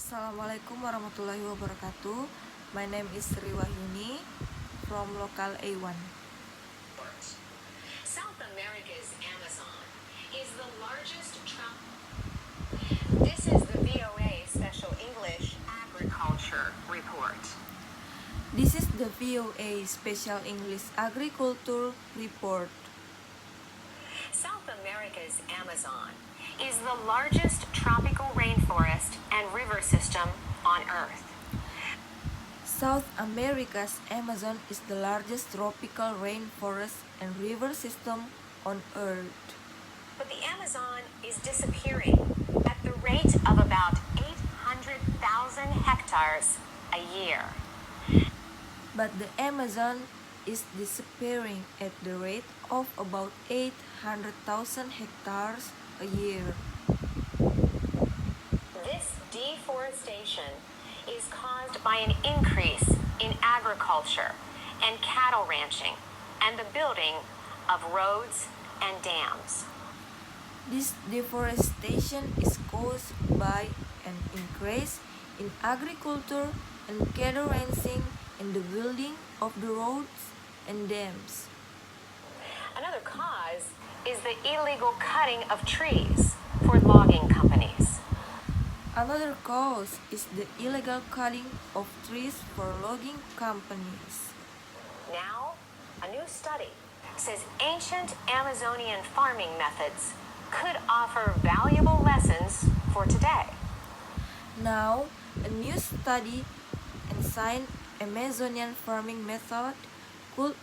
Assalamualaikum warahmatullahi wabarakatuh. My name is Sri Wahyuni from Local A1. South America's Amazon is the largest This is the VOA Special English Agriculture Report. This is the VOA Special English Agriculture Report. South America's Amazon is the largest tropical rainforest and river system on Earth. South America's Amazon is the largest tropical rainforest and river system on Earth. But the Amazon is disappearing at the rate of about 800,000 hectares a year. But the Amazon is disappearing at the rate of about 800,000 hectares a year. This deforestation is caused by an increase in agriculture and cattle ranching and the building of roads and dams. This deforestation is caused by an increase in agriculture and cattle ranching and the building of the roads and dams. Another cause is the illegal cutting of trees for logging companies. Another cause is the illegal cutting of trees for logging companies. Now, a new study says ancient Amazonian farming methods could offer valuable lessons for today. Now, a new study and sign Amazonian farming method could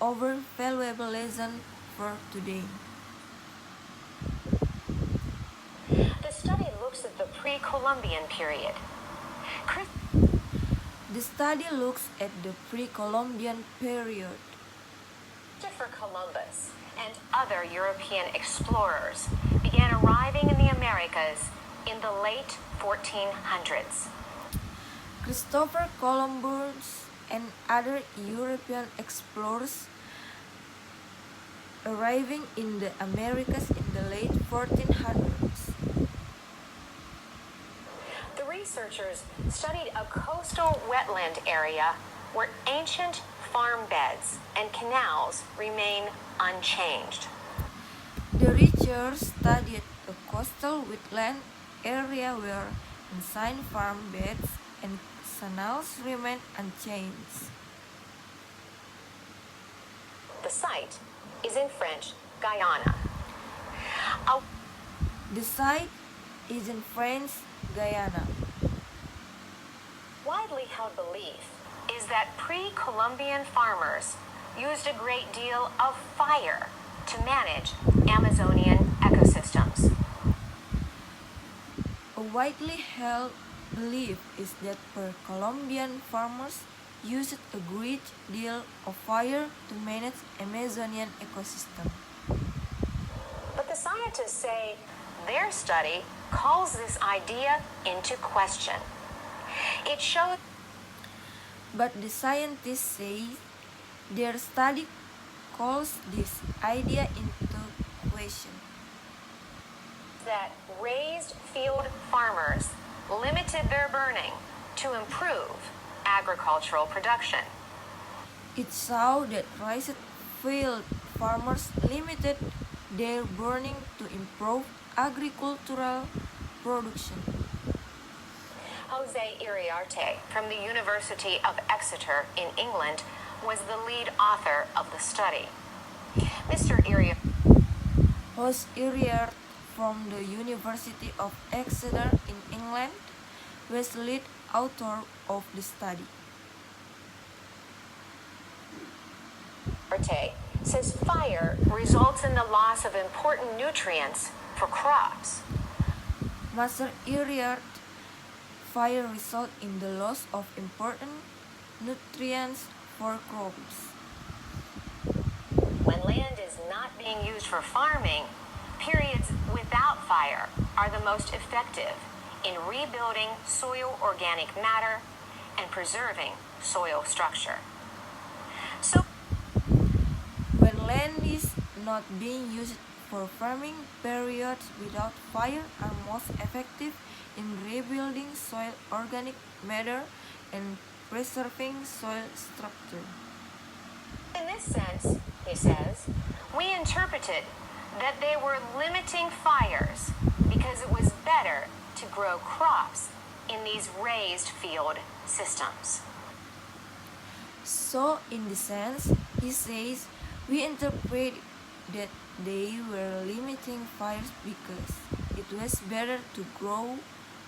offer valuable lesson for today. The study looks at the pre-Columbian period. The study looks at the pre-Columbian period. Christopher Columbus and other European explorers began arriving in the Americas in the late 1400s. Christopher Columbus and other European explorers arriving in the Americas in the late 1400s. The researchers studied a coastal wetland area where ancient farm beds and canals remain unchanged. The researchers studied a coastal wetland area where ancient farm beds and canals remain unchanged. The site is in French Guyana. The site is in French Guyana. Widely held belief is that pre-Columbian farmers used a great deal of fire to manage Amazonian ecosystems. A widely held belief is that pre-Columbian farmers used a great deal of fire to manage Amazonian ecosystem. But the scientists say their study calls this idea into question. It shows But the scientists say their study calls this idea into question. that raised field farmers limited their burning to improve agricultural production. It showed that raised field farmers limited their burning to improve agricultural production. Jose Iriarte from the University of Exeter in England was the lead author of the study. Mr. Iriarte Jose Iriarte from the University of Exeter in England was the lead author of the study. says fire results in the loss of important nutrients for crops. Master Iriarte, fire results in the loss of important nutrients for crops. When land is not being used for farming, periods without fire are the most effective in rebuilding soil organic matter and preserving soil structure. So, When land is not being used for for farming periods without fire are most effective in rebuilding soil organic matter and preserving soil structure. In this sense, he says, we interpreted that they were limiting fires because it was better to grow crops in these raised field systems. So, in this sense, he says, we interpret that they were limiting fires because it was better to grow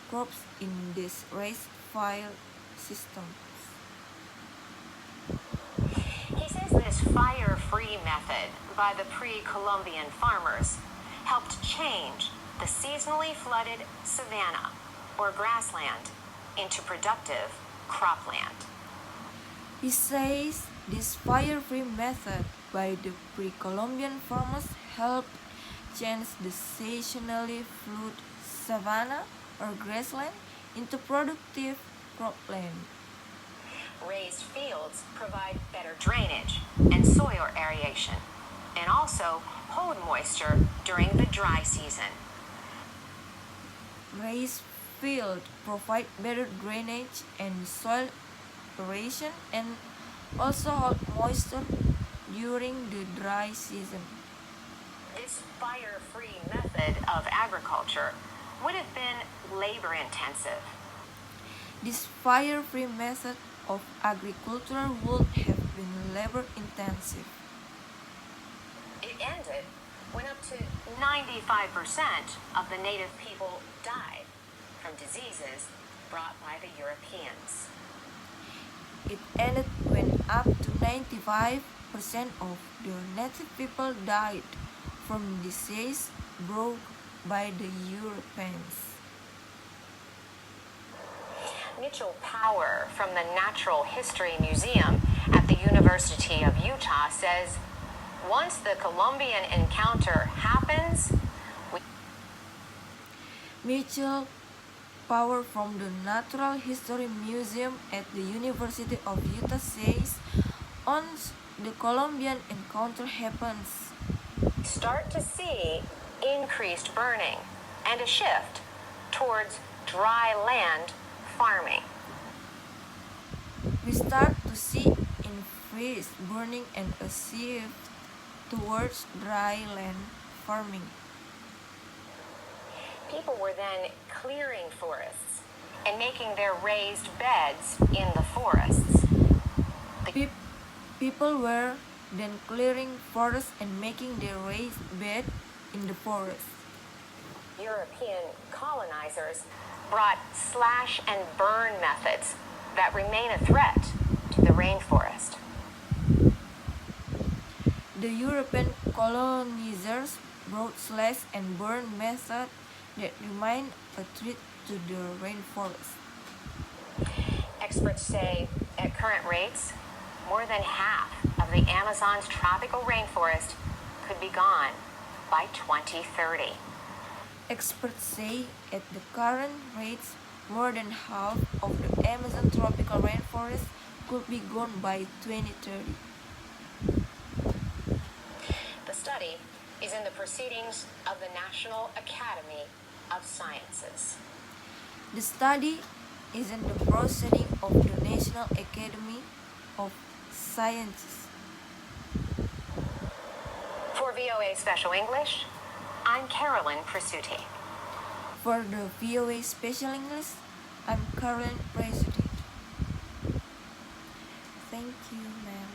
crops in these raised fire systems. He says this fire-free method by the pre-Columbian farmers helped change the seasonally flooded savanna or grassland into productive cropland. He says this fire-free method by the pre-Columbian farmers helped change the seasonally flooded savanna or grassland into productive cropland. Raised fields provide better drainage and soil aeration, and also hold moisture during the dry season. Raised fields provide better drainage and soil aeration and also hold moisture during the dry season. This fire-free method of agriculture would have been labor-intensive. This fire-free method of agriculture would have been labor-intensive. It ended when up to 95% of the native people died from diseases brought by the Europeans. It ended when up to 95% of the native people died from disease brought by the Europeans. Mitchell Power from the Natural History Museum at the University of Utah says, once the Columbian encounter happens, Mitchell Power from the Natural History Museum at the University of Utah says, once the Columbian encounter happens, start to see increased burning and a shift towards dry land farming. we start to see increased burning and a shift towards dry land farming. People were then clearing forests and making their raised beds in the forests. People were then clearing forests and making their raised bed in the forest. European colonizers brought slash and burn methods that remain a threat to the rainforest. The European colonizers brought slash and burn methods that remain a threat to the rainforest. Experts say at current rates, more than half of the Amazon's tropical rainforest could be gone by 2030. Experts say at the current rates, more than half of the Amazon tropical rainforest could be gone by 2030. The study is in the proceedings of the National Academy of Sciences. The study is in the proceeding of the National Academy of Sciences. For VOA Special English, I'm Carolyn Presutti. For the VOA Special English, I'm Carolyn Presutti. Thank you, ma'am.